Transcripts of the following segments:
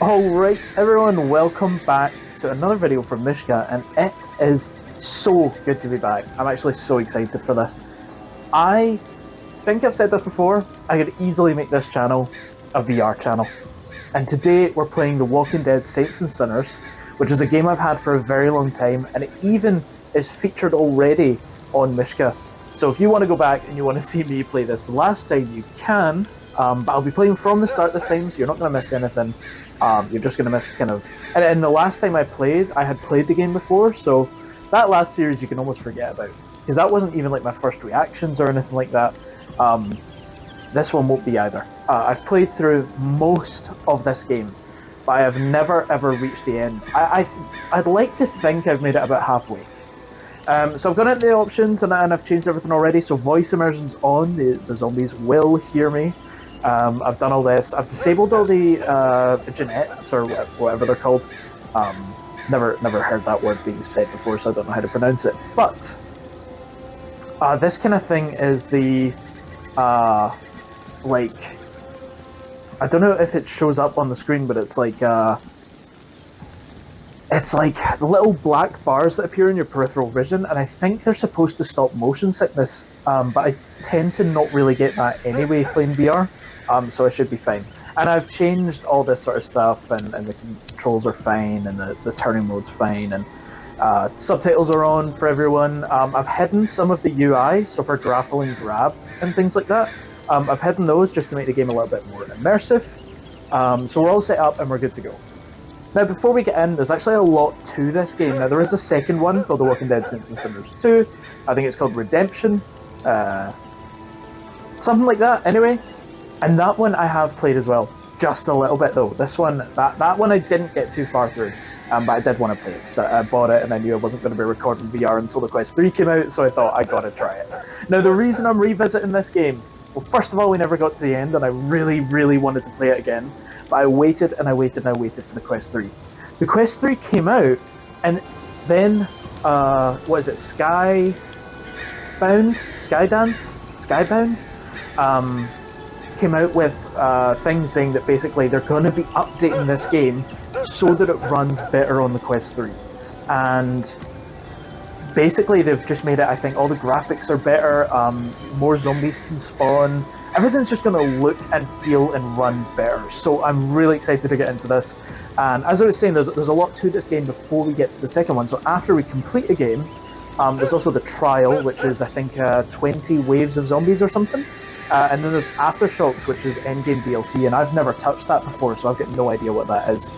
Alright everyone, welcome back to another video from Mishka, and it is so good to be back. I'm actually so excited for this. I think I've said this before, I could easily make this channel a VR channel. And today we're playing The Walking Dead Saints and Sinners, which is a game I've had for a very long time, and it even is featured already on Mishka. So if you want to go back and you want to see me play this the last time, you can. But I'll be playing from the start this time, so you're not going to miss anything. You're just going to miss kind of... And the last time I had played the game before, so that last series you can almost forget about. Because that wasn't even like my first reactions or anything like that. This one won't be either. I've played through most of this game, but I have never ever reached the end. I'd like to think I've made it about halfway. So I've gone into the options and I've changed everything already, so voice immersion's on, the zombies will hear me. I've done all this. I've disabled all the vignettes, or whatever they're called. Never heard that word being said before, so I don't know how to pronounce it. But this kind of thing is the like, I don't know if it shows up on the screen, but it's like the little black bars that appear in your peripheral vision, and I think they're supposed to stop motion sickness. But I tend to not really get that anyway playing VR. So I should be fine. And I've changed all this sort of stuff, and the controls are fine, and the turning mode's fine, and subtitles are on for everyone. I've hidden some of the UI, so for grapple and grab and things like that. I've hidden those just to make the game a little bit more immersive. So we're all set up and we're good to go. Now, before we get in, there's actually a lot to this game. Now, there is a second one called The Walking Dead Saints and Sinners 2. I think it's called Redemption. Something like that, anyway. And that one I have played as well, just a little bit though. This one, that one I didn't get too far through, but I did want to play it, because I bought it and I knew I wasn't going to be recording VR until the Quest 3 came out, so I thought I gotta try it. Now, the reason I'm revisiting this game, well, first of all, we never got to the end, and I really wanted to play it again, but I waited and I waited and I waited for the Quest 3. The Quest 3 came out, and then, what is it, Skybound? Came out with things saying that basically they're going to be updating this game so that it runs better on the Quest 3. And basically they've just made it, I think all the graphics are better, more zombies can spawn, everything's just going to look and feel and run better. So I'm really excited to get into this. And as I was saying, there's a lot to this game before we get to the second one. So after we complete a game, there's also the trial, which is I think 20 waves of zombies or something. And then there's Aftershocks, which is endgame DLC, and I've never touched that before, so I've got no idea what that is.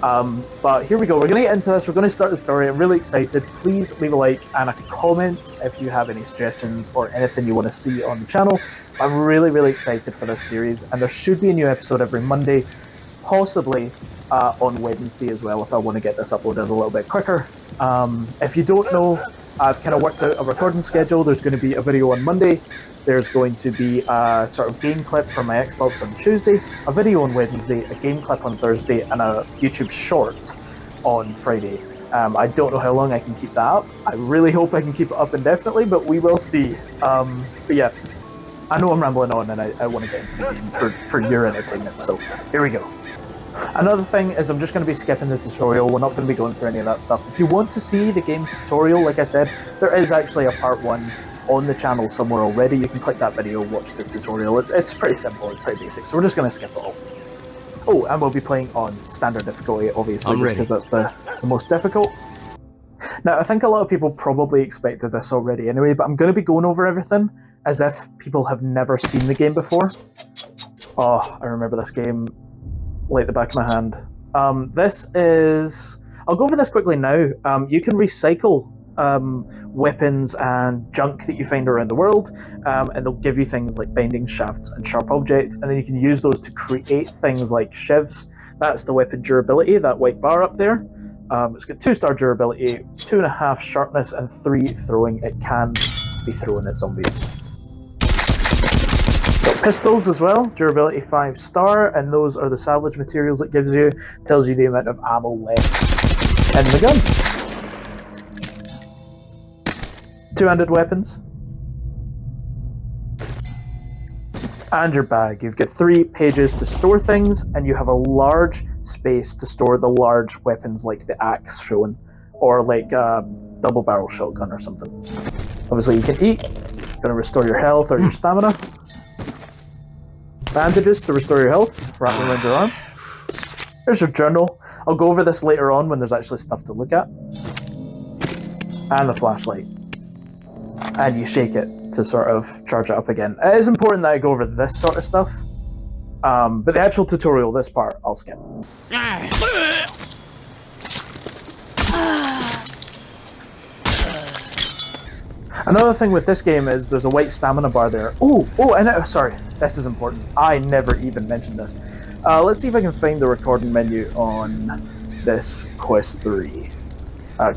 But here we go, we're going to get into this, we're going to start the story. I'm really excited. Please leave a like and a comment if you have any suggestions or anything you want to see on the channel. I'm really excited for this series, and there should be a new episode every Monday, possibly on Wednesday as well, if I want to get this uploaded a little bit quicker. If you don't know, I've kind of worked out a recording schedule. There's going to be a video on Monday. There's going to be a sort of game clip from my Xbox on Tuesday, a video on Wednesday, a game clip on Thursday, and a YouTube short on Friday. I don't know how long I can keep that up. I really hope I can keep it up indefinitely, but we will see. But yeah, I know I'm rambling on, and I want to get into the game for your entertainment, so here we go. Another thing is I'm just going to be skipping the tutorial. We're not going to be going through any of that stuff. If you want to see the game's tutorial, like I said, there is actually a part 1 on the channel somewhere already. You can click that video, watch the tutorial. It's pretty simple, it's pretty basic, so we're just going to skip it all. Oh, and we'll be playing on standard difficulty, obviously, just because that's the most difficult. Now, I think a lot of people probably expected this already anyway, but I'm going to be going over everything as if people have never seen the game before. Oh, I remember this game like the back of my hand. This is... I'll go over this quickly now. You can recycle weapons and junk that you find around the world, and they'll give you things like binding shafts and sharp objects, and then you can use those to create things like shivs. That's the weapon durability, that white bar up there. It's got 2-star durability, 2.5 sharpness, and 3 throwing. It can be thrown at zombies. Got pistols as well, durability 5-star, and those are the salvage materials it gives you. Tells you the amount of ammo left in the gun. 2-handed weapons. And your bag. You've got 3 pages to store things, and you have a large space to store the large weapons like the axe shown, or like a double barrel shotgun or something. Obviously you can eat, gonna restore your health or your stamina. Bandages to restore your health, wrap them around your arm. There's your journal. I'll go over this later on when there's actually stuff to look at. And the flashlight. And you shake it to sort of charge it up again. It is important that I go over this sort of stuff. But the actual tutorial, this part, I'll skip. Another thing with this game is there's a white stamina bar there. Sorry, this is important. I never even mentioned this. Let's see if I can find the recording menu on this Quest 3.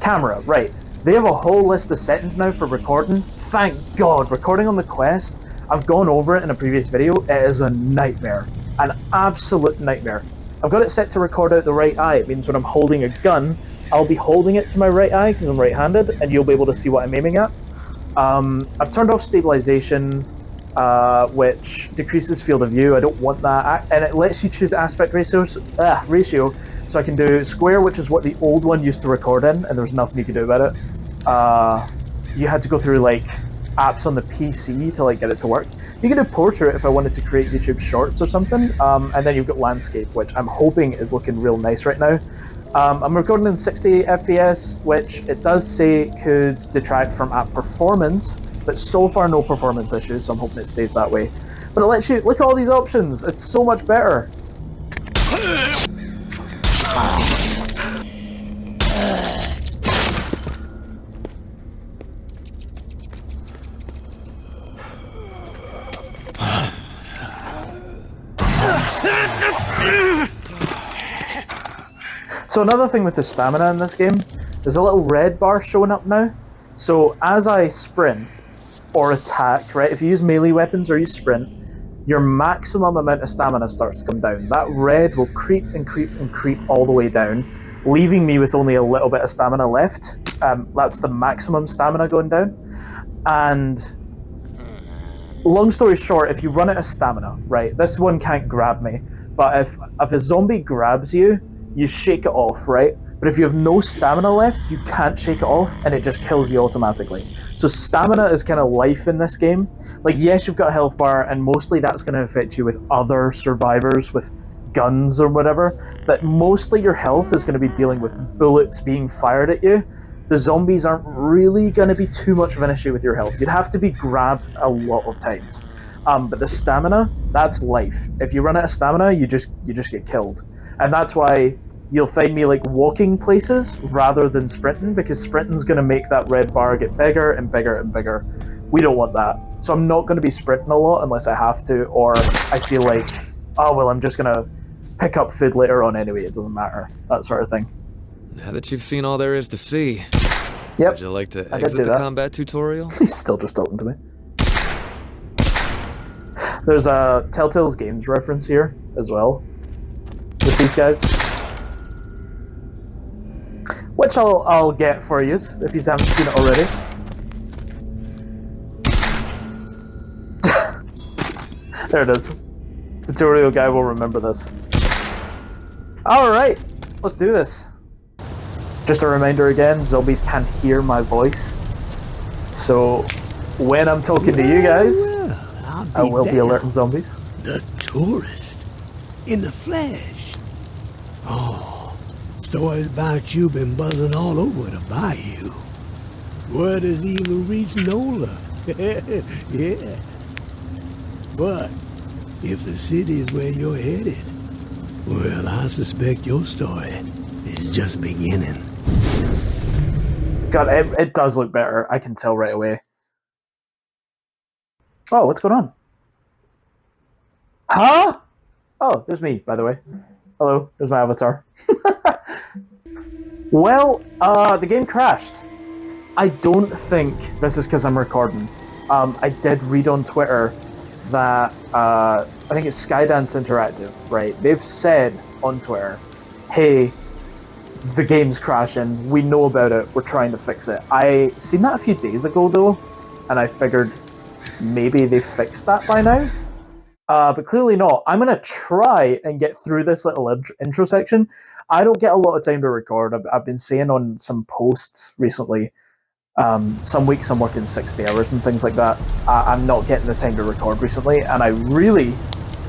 Camera, right. They have a whole list of settings now for recording. Thank God, recording on the Quest, I've gone over it in a previous video, it is a nightmare. An absolute nightmare. I've got it set to record out the right eye. It means when I'm holding a gun, I'll be holding it to my right eye because I'm right-handed, and you'll be able to see what I'm aiming at. I've turned off stabilization, which decreases field of view. I don't want that, and it lets you choose the aspect ratio, so I can do square, which is what the old one used to record in, and there was nothing you could do about it. You had to go through like apps on the PC to like get it to work. You can do portrait if I wanted to create YouTube shorts or something, and then you've got landscape, which I'm hoping is looking real nice right now. I'm recording in 60 FPS, which it does say could detract from app performance, but so far no performance issues, so I'm hoping it stays that way. But it lets you, look at all these options, it's so much better. So another thing with the stamina in this game, there's a little red bar showing up now. So as I sprint or attack, right, if you use melee weapons or you sprint, your maximum amount of stamina starts to come down. That red will creep and creep and creep all the way down, leaving me with only a little bit of stamina left. That's the maximum stamina going down. And long story short, if you run out of stamina, right, this one can't grab me, but if a zombie grabs you, you shake it off, right? But if you have no stamina left, you can't shake it off, and it just kills you automatically. So stamina is kind of life in this game. Like, yes, you've got a health bar, and mostly that's going to affect you with other survivors, with guns or whatever, but mostly your health is going to be dealing with bullets being fired at you. The zombies aren't really going to be too much of an issue with your health. You'd have to be grabbed a lot of times. But the stamina, that's life. If you run out of stamina, you just get killed. And that's why you'll find me like walking places rather than sprinting, because sprinting's going to make that red bar get bigger and bigger and bigger. We don't want that. So I'm not going to be sprinting a lot unless I have to, or I feel like, oh well, I'm just going to pick up food later on anyway, it doesn't matter. That sort of thing. Now that you've seen all there is to see, yep, would you like to exit the combat tutorial? He's still just talking to me. There's a Telltale's Games reference here as well with these guys, which I'll get for you if you haven't seen it already. There it is. Tutorial guy will remember this. Alright, let's do this. Just a reminder again, zombies can't hear my voice. So when I'm talking to you guys, I will be alerting zombies. The tourist in the flesh. Oh, stories about you been buzzing all over the bayou. Word has even reached Nola. Yeah. But if the city's where you're headed, well, I suspect your story is just beginning. God, it does look better. I can tell right away. Oh, what's going on? Huh? Oh, there's me, by the way. Hello, there's my avatar. Well, the game crashed. I don't think this is because I'm recording. I did read on Twitter that, I think it's Skydance Interactive, right? They've said on Twitter, hey, the game's crashing, we know about it, we're trying to fix it. I seen that a few days ago though, and I figured maybe they fixed that by now. but clearly not. I'm going to try and get through this little intro section. I don't get a lot of time to record. I've been saying on some posts recently, some weeks I'm working 60 hours and things like that. I'm not getting the time to record recently, and I really,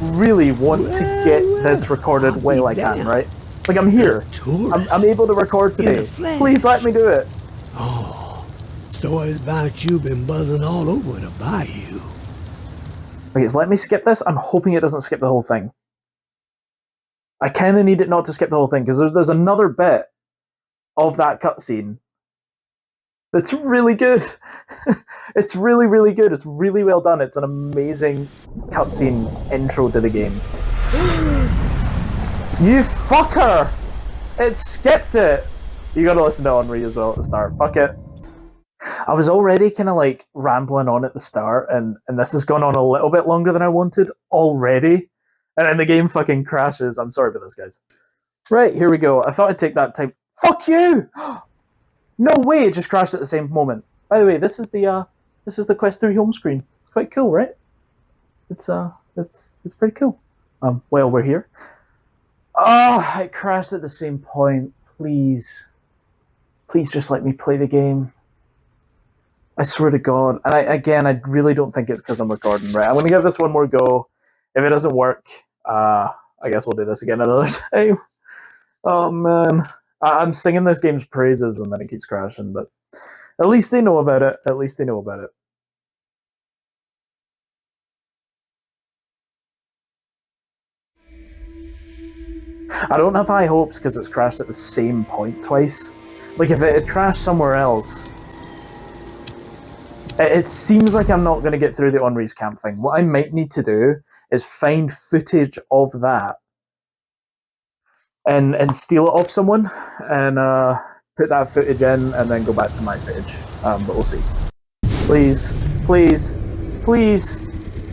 really want to get this recorded while I can, right? Like, I'm here. I'm able to record today. Please let me do it. Oh, stories about you been buzzing all over the bayou. Okay, so let me skip this. I'm hoping it doesn't skip the whole thing. I kind of need it not to skip the whole thing, because there's another bit of that cutscene that's really good. It's really, really good. It's really well done. It's an amazing cutscene intro to the game. You fucker! It skipped it! You gotta listen to Henri as well at the start. Fuck it. I was already kind of like rambling on at the start, and this has gone on a little bit longer than I wanted already. And then the game fucking crashes. I'm sorry about this, guys. Right, here we go. I thought I'd take that time. Fuck you! No way! It just crashed at the same moment. By the way, this is the Quest 3 home screen. It's quite cool, right? It's pretty cool. Well, we're here. Oh, it crashed at the same point. Please just let me play the game. I swear to God. And I really don't think it's because I'm recording. Right, I'm going to give this one more go. If it doesn't work, I guess we'll do this again another time. Oh, man. I'm singing this game's praises and then it keeps crashing, but at least they know about it. At least they know about it. I don't have high hopes because it's crashed at the same point twice. Like, if it had crashed somewhere else, it seems like I'm not going to get through the Henri's camp thing. What I might need to do is find footage of that and steal it off someone and put that footage in and then go back to my footage. But we'll see. Please.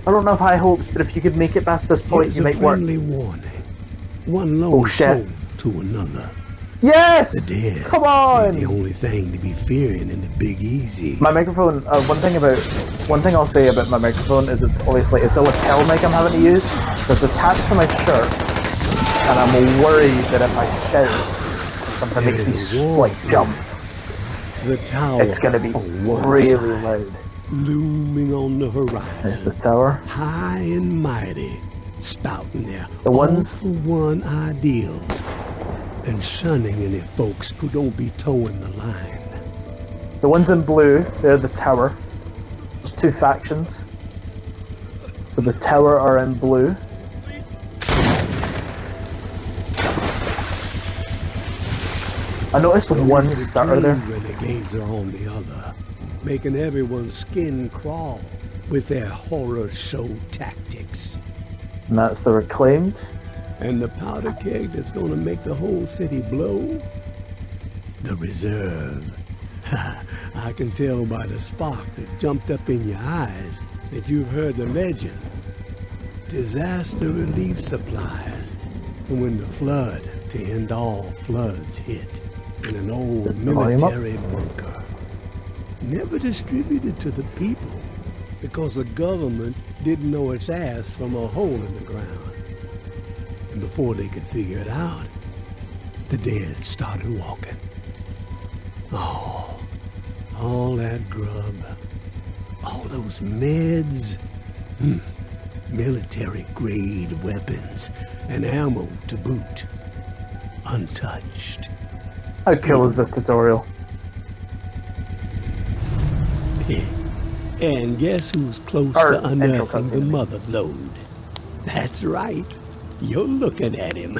I don't have high hopes, but if you could make it past this point, you might work. Warning. One lone soul to another. Yes! The dead Come on! The only thing to be fearing in the Big Easy. My microphone, one thing I'll say about my microphone is it's a lapel mic I'm having to use, so it's attached to my shirt, and I'm worried that if I shout, or something makes me jump, the tower, it's going to be really loud. Looming on the horizon. There's the tower. High and mighty, spouting their all-for-one ideals, and shunning any folks who don't be towing the line. The ones in blue, they're the tower. There's two factions. So the tower are in blue. I noticed one starter there. Renegades are on the other, making everyone's skin crawl with their horror show tactics. And that's the Reclaimed. And the powder keg that's gonna make the whole city blow? The Reserve. I can tell by the spark that jumped up in your eyes that you've heard the legend. Disaster relief supplies from when the flood to end all floods hit in an old military bunker. Never distributed to the people because the government didn't know its ass from a hole in the ground. And before they could figure it out, the dead started walking. Oh, all that grub, all those meds, military-grade weapons and ammo to boot, untouched. How cool is this tutorial? And guess who's close to unearthing the mother lode? That's right. You're looking at him.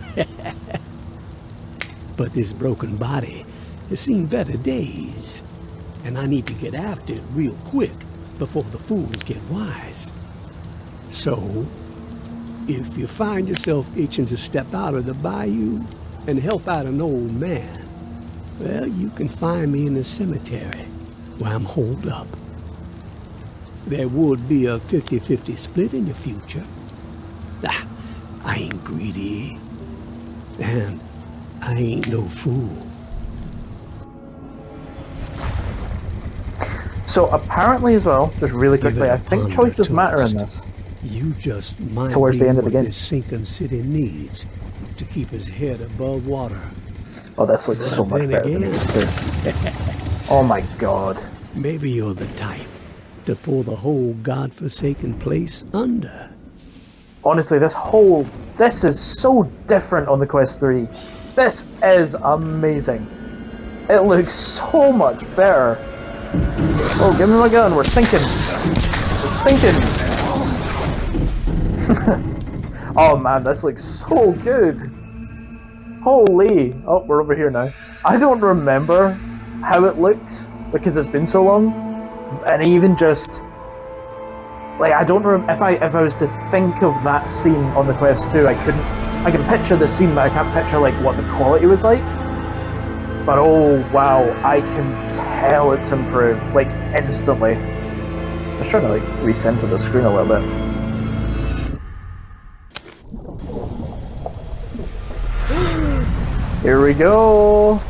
But this broken body has seen better days. And I need to get after it real quick before the fools get wise. So, if you find yourself itching to step out of the bayou and help out an old man, well, you can find me in the cemetery where I'm holed up. There would be a 50-50 split in your future. I ain't greedy, and I ain't no fool. So apparently as well, just really quickly, I think choices matter in this. You just might towards be the end of the what game. this sinking city needs to keep his head above water. Oh, this looks so much better than it used to. Oh my god. Maybe you're the type to pull the whole godforsaken place under. Honestly, this is so different on the Quest 3. This is amazing. It looks so much better. Oh, give me my gun. We're sinking. We're sinking. Oh man, this looks so good. Holy. Oh, we're over here now. I don't remember how it looked because it's been so long. And even just... like, I don't remember... If I was to think of that scene on the Quest 2, I can picture the scene, but I can't picture, like, what the quality was like. But oh, wow, I can tell it's improved, like, instantly. I was trying to, like, recenter the screen a little bit. Here we go!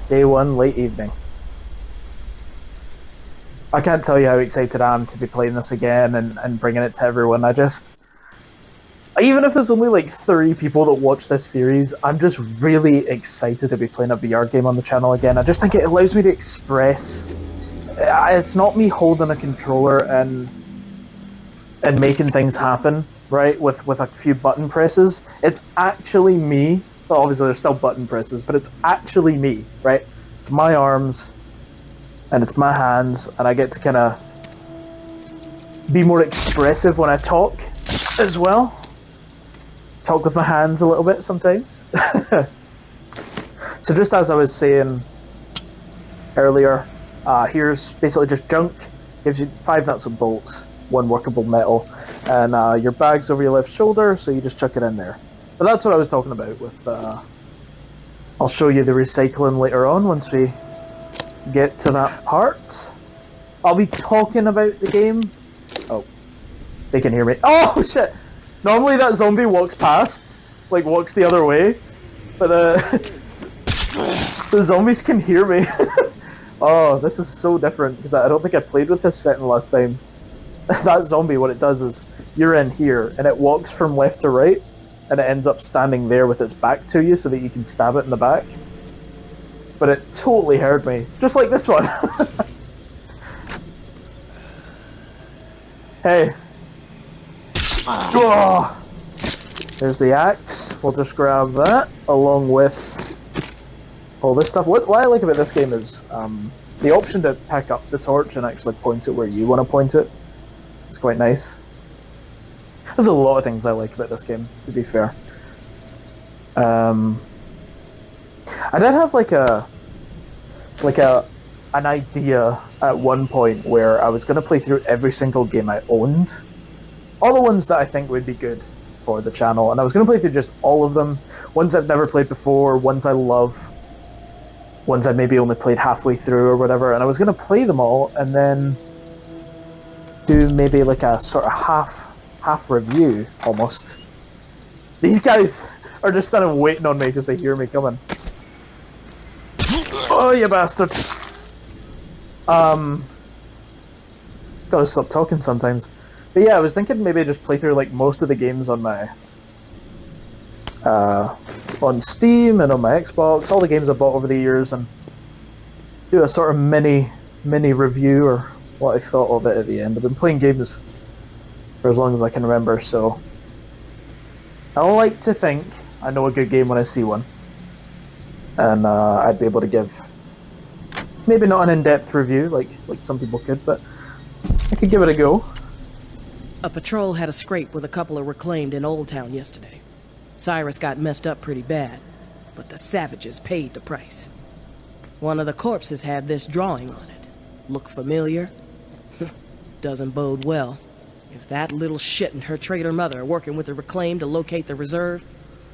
Day 1, late evening. I can't tell you how excited I am to be playing this again and bringing it to everyone. Even if there's only like 30 people that watch this series, I'm just really excited to be playing a VR game on the channel again. I just think it allows me to express... It's not me holding a controller and making things happen, right, with a few button presses. It's actually me. Well, obviously there's still button presses, but it's actually me, right? It's my arms, and it's my hands, and I get to kind of be more expressive when I talk as well. Talk with my hands a little bit sometimes. So just as I was saying earlier, here's basically just junk. Gives you 5 nuts and bolts, 1 workable metal, and your bag's over your left shoulder, so you just chuck it in there. But that's what I was talking about with... I'll show you the recycling later on once we get to that part. I'll be talking about the game. Oh, they can hear me. Oh shit! Normally that zombie walks past, like walks the other way, but the zombies can hear me. Oh, this is so different because I don't think I played with this setting last time. That zombie, what it does is you're in here and it walks from left to right, and it ends up standing there with its back to you so that you can stab it in the back. But it totally heard me, just like this one. Hey. Oh. There's the axe. We'll just grab that, along with all this stuff. What I like about this game is the option to pick up the torch and actually point it where you want to point it. It's quite nice. There's a lot of things I like about this game, to be fair. I did have an idea at one point where I was going to play through every single game I owned. All the ones that I think would be good for the channel, and I was going to play through just all of them. Ones I've never played before, ones I love, ones I maybe only played halfway through or whatever, and I was going to play them all and then do maybe like a sort of half review, almost. These guys are just standing waiting on me because they hear me coming. Oh, you bastard! Gotta stop talking sometimes. But yeah, I was thinking maybe just play through like most of the games on my on Steam and on my Xbox, all the games I bought over the years, and do a sort of mini review or what I thought of it at the end. I've been playing games for as long as I can remember, so I like to think I know a good game when I see one, and I'd be able to give maybe not an in-depth review like some people could, but I could give it a go. A patrol had a scrape with a couple of reclaimed in Old Town yesterday. Cyrus got messed up pretty bad, but the savages paid the price. One of the corpses had this drawing on it. Look familiar? Doesn't bode well. If that little shit and her traitor mother are working with the reclaimed to locate the reserve,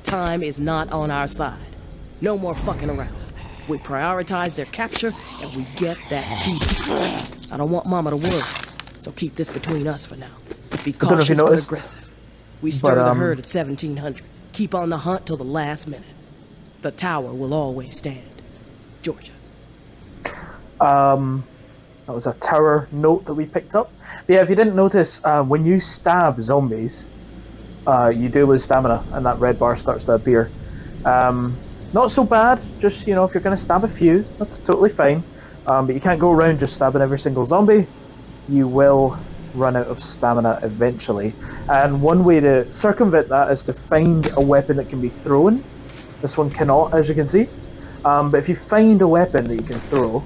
time is not on our side. No more fucking around. We prioritize their capture, and we get that key. I don't want Mama to worry, so keep this between us for now. Be cautious but aggressive. We stir the herd at 1700. Keep on the hunt till the last minute. The tower will always stand. Georgia. That was a tower note that we picked up. But yeah, if you didn't notice, when you stab zombies, you do lose stamina, and that red bar starts to appear. Not so bad, just, if you're going to stab a few, that's totally fine. But you can't go around just stabbing every single zombie. You will run out of stamina eventually. And one way to circumvent that is to find a weapon that can be thrown. This one cannot, as you can see. But if you find a weapon that you can throw,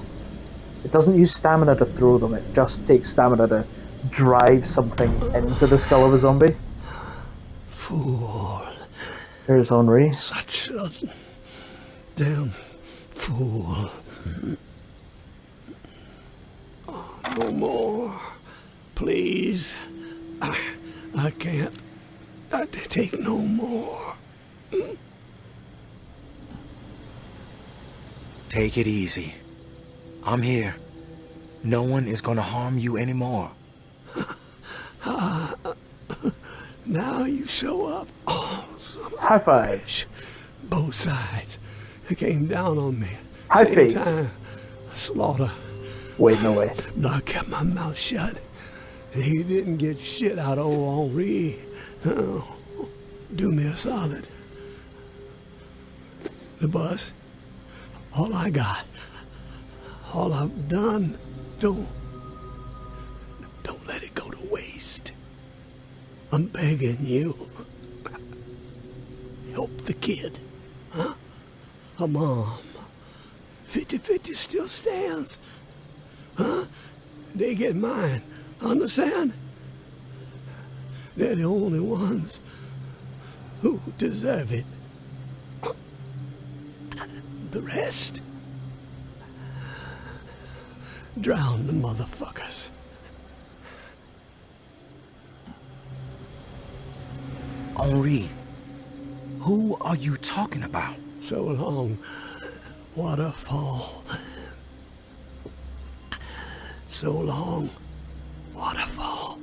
it doesn't use stamina to throw them, it just takes stamina to drive something into the skull of a zombie. Fool. Here's Henri. Such a damn fool. Oh, no more. Please. I can't. I take no more. Take it easy. I'm here. No one is gonna harm you anymore. Now you show up. Oh, son of High five. a bitch. Both sides. They came down on me. High Same face. time. Slaughter. Wait, no way. But I kept my mouth shut. He didn't get shit out of old Henri. Oh, do me a solid. The bus. All I got. All I've done. Don't let it go to waste. I'm begging you. Help the kid. Huh? A mom. 50-50 still stands. Huh? They get mine. Understand? They're the only ones who deserve it. The rest, drown the motherfuckers. Henri, who are you talking about? So long, waterfall. So long, waterfall.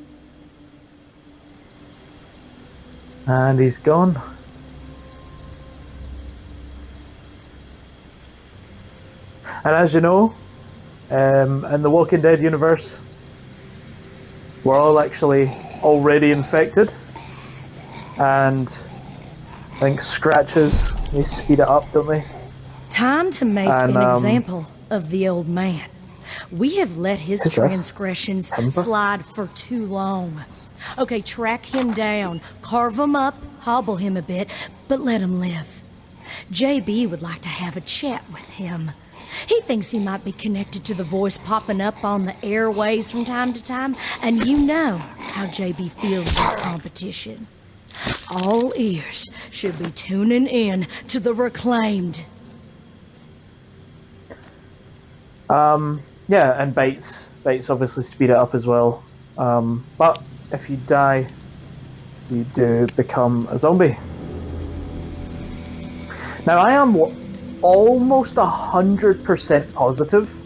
And he's gone. And as you know, in the Walking Dead universe, we're all actually already infected. And I think scratches, they speed it up, don't they? Time to make And, an example of the old man. We have let his Who's this? transgressions Timber? slide for too long. Okay, track him down, carve him up, hobble him a bit, but let him live. JB would like to have a chat with him. He thinks he might be connected to the voice popping up on the airways from time to time, and you know how JB feels about competition. All ears should be tuning in to the Reclaimed. Yeah, and bites. Bites obviously speed it up as well. But if you die, you do become a zombie. Now I am almost 100% positive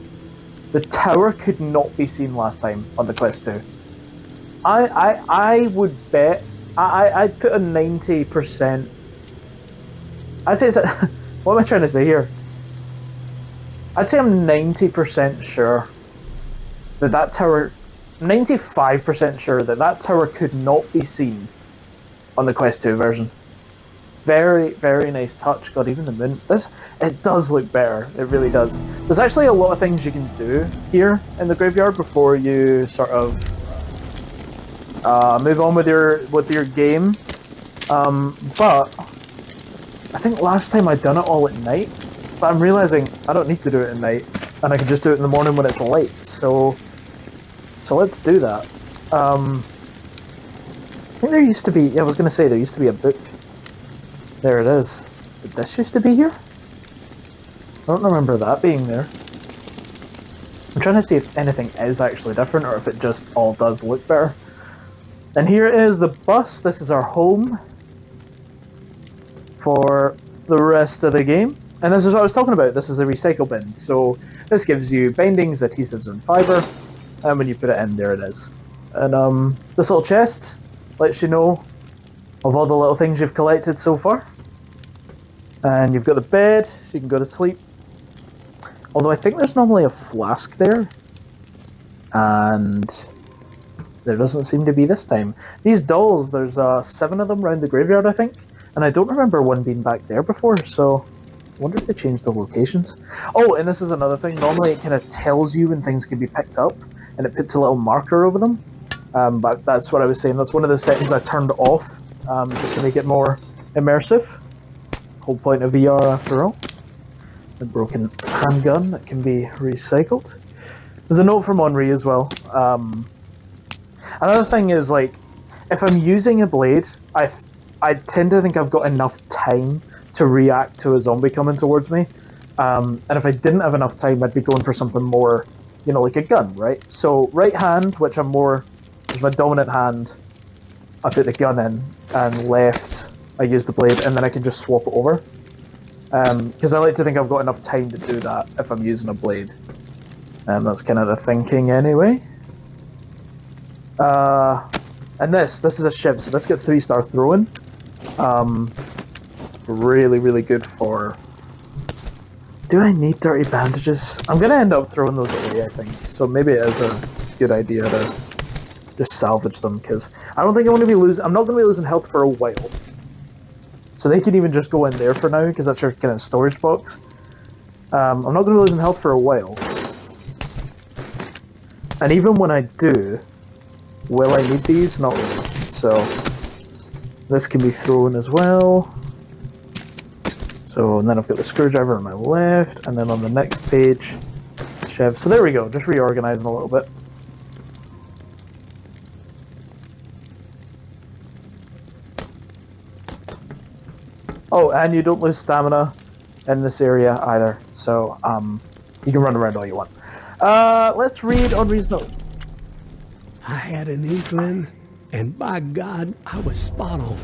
the tower could not be seen last time on the Quest 2. I would bet, I'd put a 90%, I'd say it's a, what am I trying to say here? I'd say I'm 90% sure that tower, 95% sure that tower could not be seen on the Quest 2 version. Very, very nice touch. God, even the moon. It does look better. It really does. There's actually a lot of things you can do here in the graveyard before you sort of move on with your game. But I think last time I'd done it all at night. But I'm realizing I don't need to do it at night, and I can just do it in the morning when it's light. So let's do that. I think there used to be. Yeah, I was going to say there used to be a book. There it is. Did this used to be here? I don't remember that being there. I'm trying to see if anything is actually different, or if it just all does look better. And here it is, the bus. This is our home for the rest of the game. And this is what I was talking about. This is a recycle bin. So this gives you bindings, adhesives, and fiber. And when you put it in, there it is. And this little chest lets you know of all the little things you've collected so far. And you've got the bed, so you can go to sleep. Although I think there's normally a flask there. and there doesn't seem to be this time. These dolls, there's 7 of them around the graveyard, I think, and I don't remember one being back there before, so I wonder if they changed the locations. Oh, and this is another thing. Normally it kind of tells you when things can be picked up, and it puts a little marker over them. But that's what I was saying. That's one of the settings I turned off, just to make it more immersive. Whole point of VR, after all. A broken handgun that can be recycled. There's a note from Henri as well. Another thing is, like, if I'm using a blade, I tend to think I've got enough time to react to a zombie coming towards me. And if I didn't have enough time, I'd be going for something more, you know, like a gun, right? So right hand, which I'm more, is my dominant hand, I put the gun in, and left, I use the blade, and then I can just swap it over. Because I like to think I've got enough time to do that if I'm using a blade. That's kind of the thinking anyway. And this is a shiv, so this got 3-star throwing. Really, really good for... Do I need dirty bandages? I'm going to end up throwing those away, I think. So maybe it is a good idea to just salvage them, because I don't think I'm not going to be losing health for a while. So they can even just go in there for now, because that's your kind of storage box. I'm not going to be losing health for a while. And even when I do, will I need these? Not really. So this can be thrown as well. So, and then I've got the screwdriver on my left, and then on the next page, Chev. So there we go, just reorganizing a little bit. Oh, and you don't lose stamina in this area either, so you can run around all you want. Let's read Henri's note. I had an inkling, and by God, I was spot on.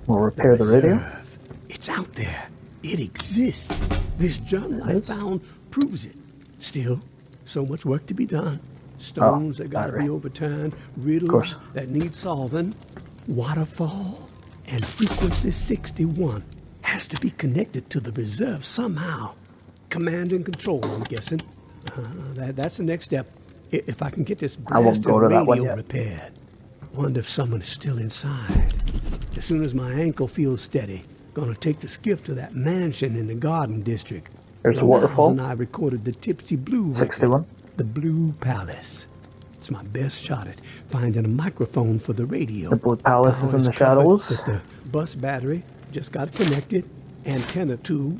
We'll repair the radio. It's out there. It exists. This journal I found proves it. Still, so much work to be done. Stones that gotta be overturned, riddles that need solving, waterfall, and frequency 61 has to be connected to the reserve somehow. Command and control, I'm guessing. That's the next step. If I can get this blasted radio repaired. Wonder if someone is still inside. As soon as my ankle feels steady, gonna take the skiff to that mansion in the Garden District. There's the waterfall. And I recorded the Tipsy Blue 61. The Blue Palace. It's my best shot at finding a microphone for the radio. The Blue Palace is in the shadows. The bus battery just got connected. Antenna 2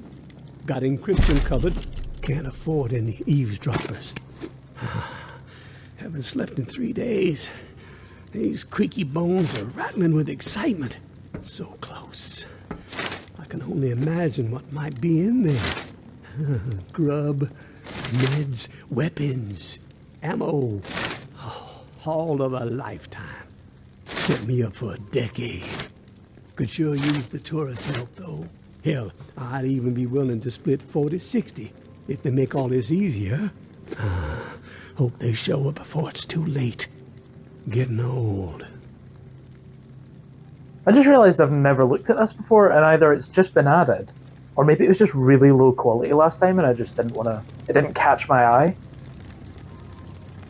got encryption covered. Can't afford any eavesdroppers. Haven't slept in 3 days. These creaky bones are rattling with excitement. So close. I can only imagine what might be in there. Grub, meds, weapons, ammo. Oh, haul of a lifetime. Set me up for a decade. Could sure use the tourist help, though. Hell, I'd even be willing to split 40-60 if they make all this easier. Hope they show up before it's too late. Getting old. I just realized I've never looked at this before, and either it's just been added, or maybe it was just really low quality last time and I just didn't want to... It didn't catch my eye.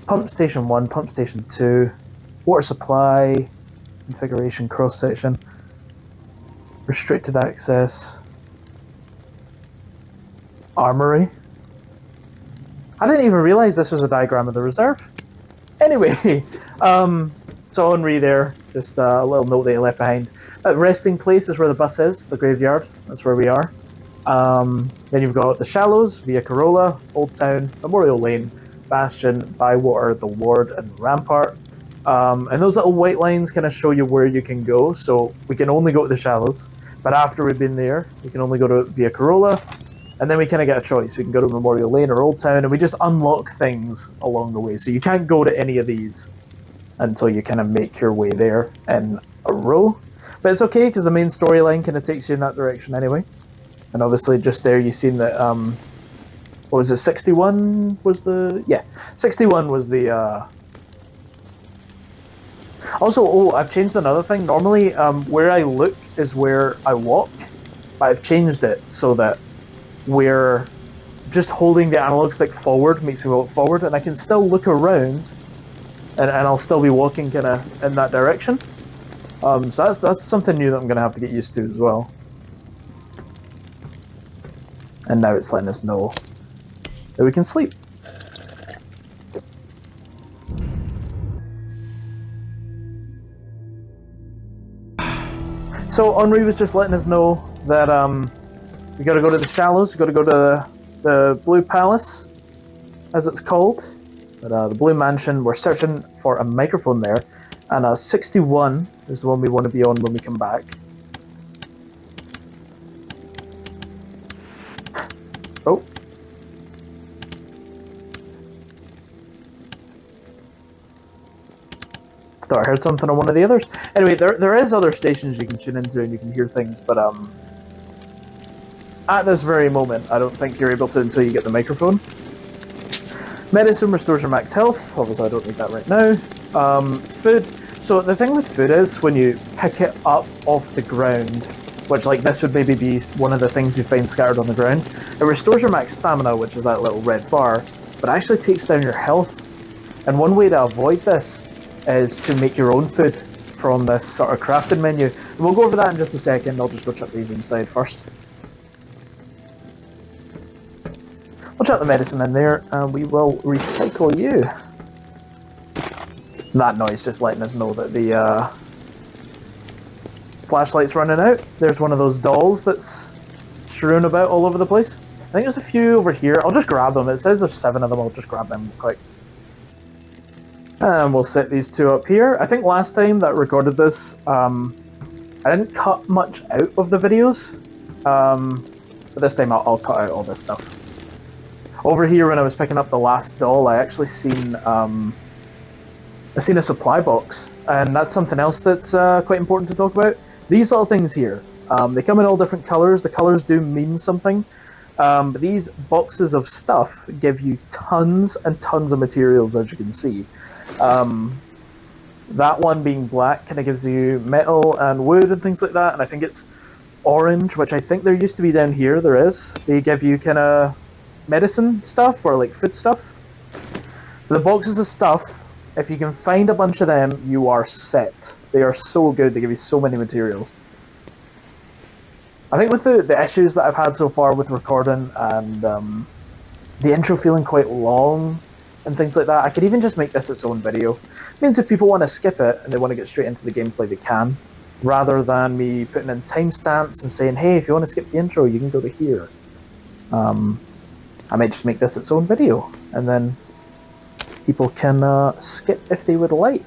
Pump Station 1, Pump Station 2, Water Supply, Configuration Cross-Section, Restricted Access, Armory. I didn't even realize this was a diagram of the reserve. Anyway, so Henri there, just a little note that he left behind. Resting place is where the bus is, the graveyard. That's where we are. Then you've got the Shallows, Via Corolla, Old Town, Memorial Lane, Bastion, Bywater, the Ward, and Rampart. And those little white lines kind of show you where you can go. So we can only go to the Shallows, but after we've been there, we can only go to Via Corolla. And then we kind of get a choice. We can go to Memorial Lane or Old Town, and we just unlock things along the way. So you can't go to any of these until you kind of make your way there in a row. But it's okay, because the main storyline kind of takes you in that direction anyway. And obviously just there you've seen that, what was it, 61 was the... Yeah, 61 was the... Also, I've changed another thing. Normally, where I look is where I walk. But I've changed it so that where just holding the analog stick forward makes me walk forward, and I can still look around and I'll still be walking kind of in that direction. So that's something new that I'm going to have to get used to as well. And now it's letting us know that we can sleep. So Henri was just letting us know that we got to go to the Shallows. We got to go to the Blue Palace, as it's called, but the Blue Mansion. We're searching for a microphone there, and 61 is the one we want to be on when we come back. Oh. Thought I heard something on one of the others. Anyway, there is other stations you can tune into and you can hear things, but at this very moment, I don't think you're able to until you get the microphone. Medicine restores your max health. Obviously, I don't need that right now. Food. So the thing with food is, when you pick it up off the ground, which like this would maybe be one of the things you find scattered on the ground, it restores your max stamina, which is that little red bar, but actually takes down your health. And one way to avoid this is to make your own food from this sort of crafting menu. And we'll go over that in just a second. I'll just go chuck these inside first. We'll chuck the medicine in there, and we will recycle you. That noise just letting us know that the flashlight's running out. There's one of those dolls that's strewn about all over the place. I think there's a few over here. I'll just grab them. It says there's 7 of them. I'll just grab them quick. And we'll set these 2 up here. I think last time that I recorded this, I didn't cut much out of the videos. But this time I'll cut out all this stuff. Over here, when I was picking up the last doll, I actually seen a supply box, and that's something else that's quite important to talk about. These little things here, they come in all different colors. The colors do mean something, but these boxes of stuff give you tons and tons of materials, as you can see. That one being black kind of gives you metal and wood and things like that, and I think it's orange, which I think there used to be down here. There is. They give you kind of medicine stuff or like food stuff. The boxes of stuff, if you can find a bunch of them, you are set. They are so good. They give you so many materials. I think with the issues that I've had so far with recording and the intro feeling quite long and things like that, I could even just make this its own video. It means if people want to skip it and they want to get straight into the gameplay, they can, rather than me putting in timestamps and saying, hey, if you want to skip the intro, you can go to here. I might just make this its own video, and then people can skip if they would like.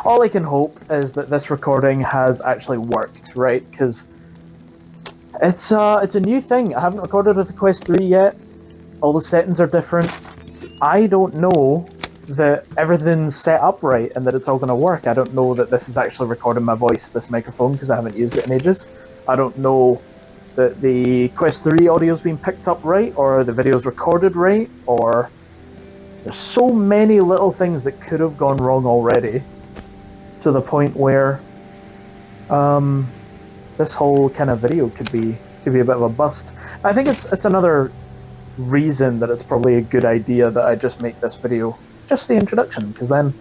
All I can hope is that this recording has actually worked, right? Because it's a new thing. I haven't recorded with the Quest 3 yet. All the settings are different. I don't know that everything's set up right and that it's all going to work. I don't know that this is actually recording my voice, this microphone, because I haven't used it in ages. I don't know that the Quest 3 audio's been picked up right, or the video's recorded right, or there's so many little things that could have gone wrong already, to the point where this whole kind of video could be a bit of a bust. I think it's another reason that it's probably a good idea that I just make this video just the introduction, because then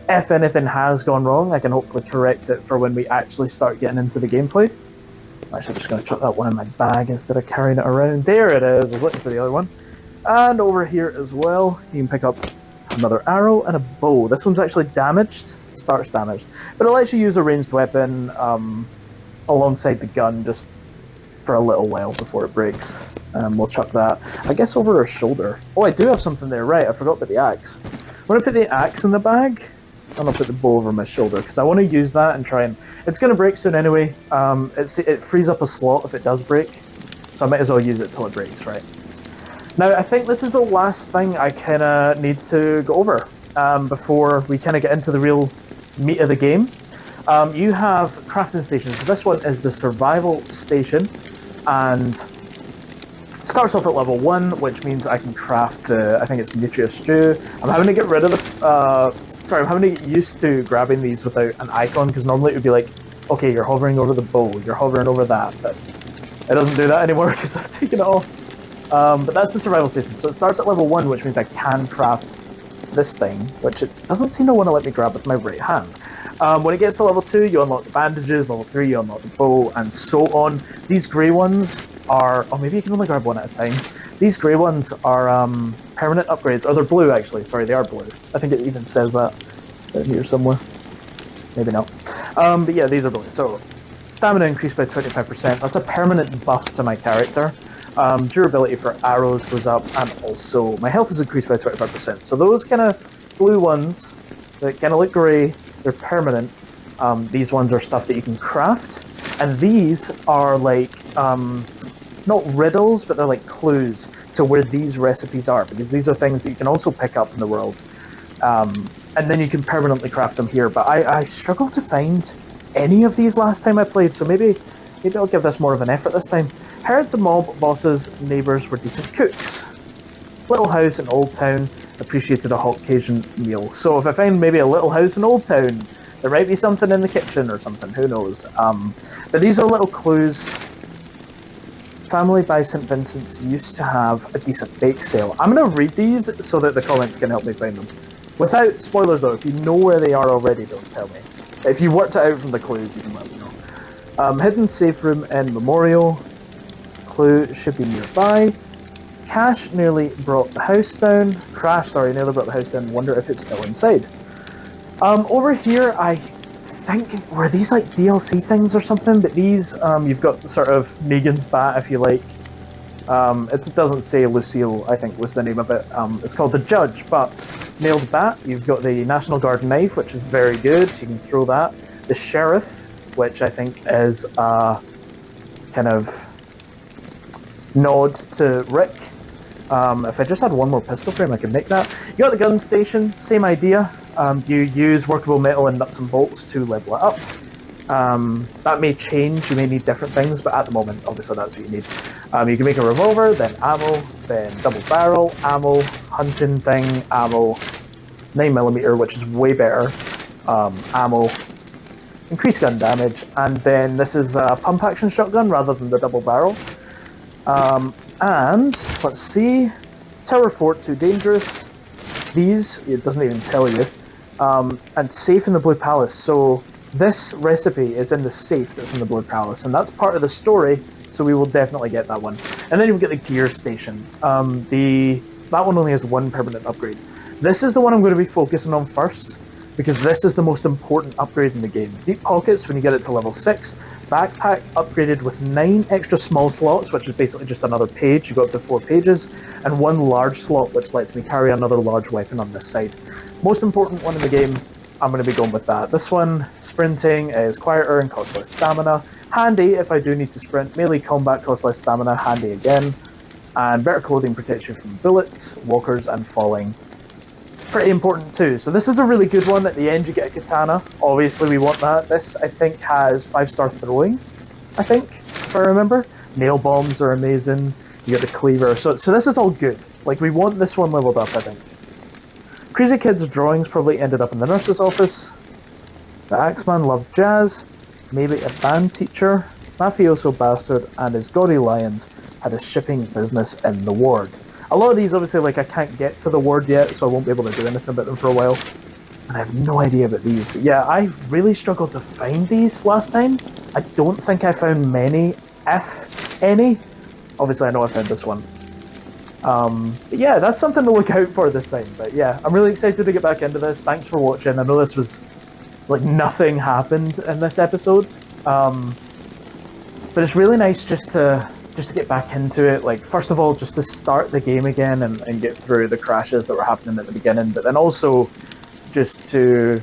if anything has gone wrong, I can hopefully correct it for when we actually start getting into the gameplay. I'm actually just going to chuck that one in my bag instead of carrying it around. There it is. I was looking for the other one. And over here as well, you can pick up another arrow and a bow. This one's actually damaged. Starts damaged. But it lets you use a ranged weapon alongside the gun just for a little while before it breaks. We'll chuck that, I guess, over her shoulder. Oh, I do have something there. Right, I forgot about the axe. I'm going to put the axe in the bag, and I'll put the bow over my shoulder, because I want to use that and try and... It's going to break soon anyway. It frees up a slot if it does break, so I might as well use it till it breaks, right? Now, I think this is the last thing I kind of need to go over before we kind of get into the real meat of the game. You have crafting stations. So this one is the survival station, and starts off at level 1, which means I can craft I think it's Nutria Stew. I'm having to get rid of the... I'm having to get used to grabbing these without an icon, because normally it would be like, okay, you're hovering over the bow, you're hovering over that, but it doesn't do that anymore because I've taken it off. But that's the survival station. So it starts at level 1, which means I can craft this thing, which it doesn't seem to want to let me grab with my right hand. When it gets to level 2, you unlock the bandages, level 3, you unlock the bow, and so on. These grey ones are... Oh, maybe you can only grab one at a time. These grey ones are permanent upgrades. Oh, they're blue, actually. Sorry, they are blue. I think it even says that down here somewhere. Maybe not. But yeah, these are blue. So, stamina increased by 25%. That's a permanent buff to my character. Durability for arrows goes up, and also my health is increased by 25%. So those kind of blue ones that kind of look grey, they're permanent. These ones are stuff that you can craft, and these are like not riddles, but they're like clues to where these recipes are, because these are things that you can also pick up in the world, and then you can permanently craft them here. But I struggled to find any of these last time I played, so maybe I'll give this more of an effort this time. Heard the mob bosses' neighbours were decent cooks. Little house in Old Town, appreciated a hot Cajun meal. So if I find maybe a little house in Old Town, there might be something in the kitchen or something, who knows. But these are little clues. Family by St. Vincent's used to have a decent bake sale. I'm going to read these so that the comments can help me find them. Without spoilers though, if you know where they are already, don't tell me. If you worked it out from the clues, you can let me know. Hidden safe room in Memorial. Clue should be nearby. Crash nearly brought the house down. Nearly brought the house down. Wonder if it's still inside. Over here, I think, were these like DLC things or something? But these, you've got sort of Negan's bat, if you like. It doesn't say Lucille, I think was the name of it. It's called the Judge, but nailed bat. You've got the National Guard knife, which is very good. You can throw that. The Sheriff, which I think is a kind of nod to Rick. If I just had one more pistol frame, I could make that. You got the gun station, same idea. You use workable metal and nuts and bolts to level it up. That may change, you may need different things, but at the moment, obviously that's what you need. You can make a revolver, then ammo, then double barrel, ammo, hunting thing, ammo, 9mm, which is way better, ammo, increased gun damage, and then this is a pump action shotgun rather than the double barrel. And let's see, Tower Fort, too dangerous. These, it doesn't even tell you. And safe in the Blue Palace. So this recipe is in the safe that's in the Blue Palace, and that's part of the story, so we will definitely get that one. And then you've got the gear station. That one only has one permanent upgrade. This is the one I'm going to be focusing on first, because this is the most important upgrade in the game. Deep Pockets, when you get it to level 6. Backpack upgraded with 9 extra small slots, which is basically just another page. You go up to 4 pages. And 1 large slot, which lets me carry another large weapon on this side. Most important one in the game, I'm going to be going with that. This one, sprinting, is quieter and costs less stamina. Handy if I do need to sprint. Melee combat costs less stamina, handy again. And better clothing protects you from bullets, walkers, and falling. Pretty important too. So this is a really good one. At the end you get a katana. Obviously we want that. This I think has 5-star throwing, I think, if I remember. Nail bombs are amazing. You get the cleaver. So this is all good. Like, we want this one leveled up, I think. Crazy Kid's drawings probably ended up in the nurse's office. The Axeman loved jazz. Maybe a band teacher. Mafioso Bastard and his gaudy lions had a shipping business in the ward. A lot of these, obviously, like, I can't get to the ward yet, so I won't be able to do anything about them for a while. And I have no idea about these, but yeah, I really struggled to find these last time. I don't think I found many, if any. Obviously, I know I found this one. But yeah, that's something to look out for this time. But yeah, I'm really excited to get back into this. Thanks for watching. I know this was, like, nothing happened in this episode. But it's really nice just to get back into it. Like, first of all, just to start the game again and get through the crashes that were happening at the beginning, but then also just to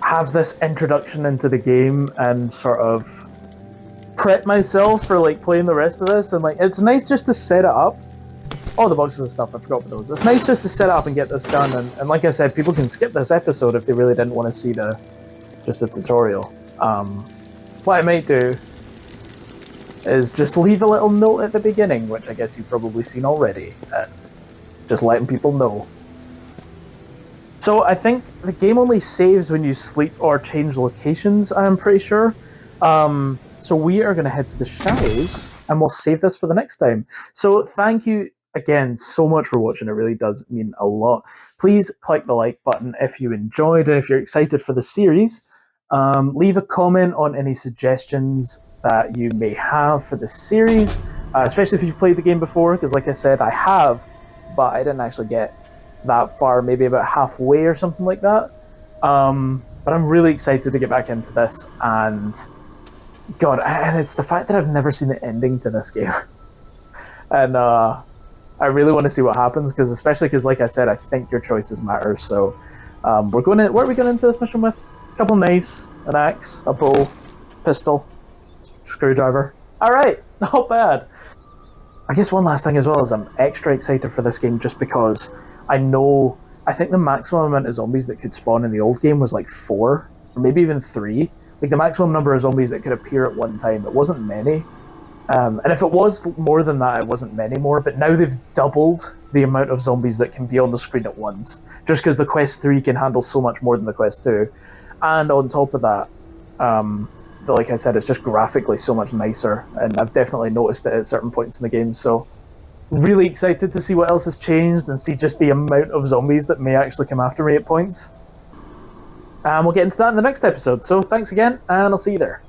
have this introduction into the game and sort of prep myself for, like, playing the rest of this. And, like, it's nice just to set it up. Oh, the boxes and stuff, I forgot about those. It's nice just to set it up and get this done, and like I said, people can skip this episode if they really didn't want to see just the tutorial. What I might do is just leave a little note at the beginning, which I guess you've probably seen already, and just letting people know. So I think the game only saves when you sleep or change locations, I'm pretty sure. So we are going to head to the Shallows, and we'll save this for the next time. So thank you again, so much for watching. It really does mean a lot. Please click the like button if you enjoyed and if you're excited for the series. Leave a comment on any suggestions that you may have for the series, especially if you've played the game before, because like I said, I have, but I didn't actually get that far, maybe about halfway or something like that. But I'm really excited to get back into this, and God, and it's the fact that I've never seen the ending to this game. And I really want to see what happens, especially because, like I said, I think your choices matter. So what are we going into this mission with? A couple knives, an axe, a bow, pistol, screwdriver. All right, not bad. I guess one last thing as well is I'm extra excited for this game just because I think the maximum amount of zombies that could spawn in the old game was like 4, or maybe even 3. Like the maximum number of zombies that could appear at one time. It wasn't many. And if it was more than that, it wasn't many more, but now they've doubled the amount of zombies that can be on the screen at once, just because the Quest 3 can handle so much more than the Quest 2. And on top of that, like I said, it's just graphically so much nicer, and I've definitely noticed it at certain points in the game, so really excited to see what else has changed and see just the amount of zombies that may actually come after me at points. And we'll get into that in the next episode, so thanks again, and I'll see you there.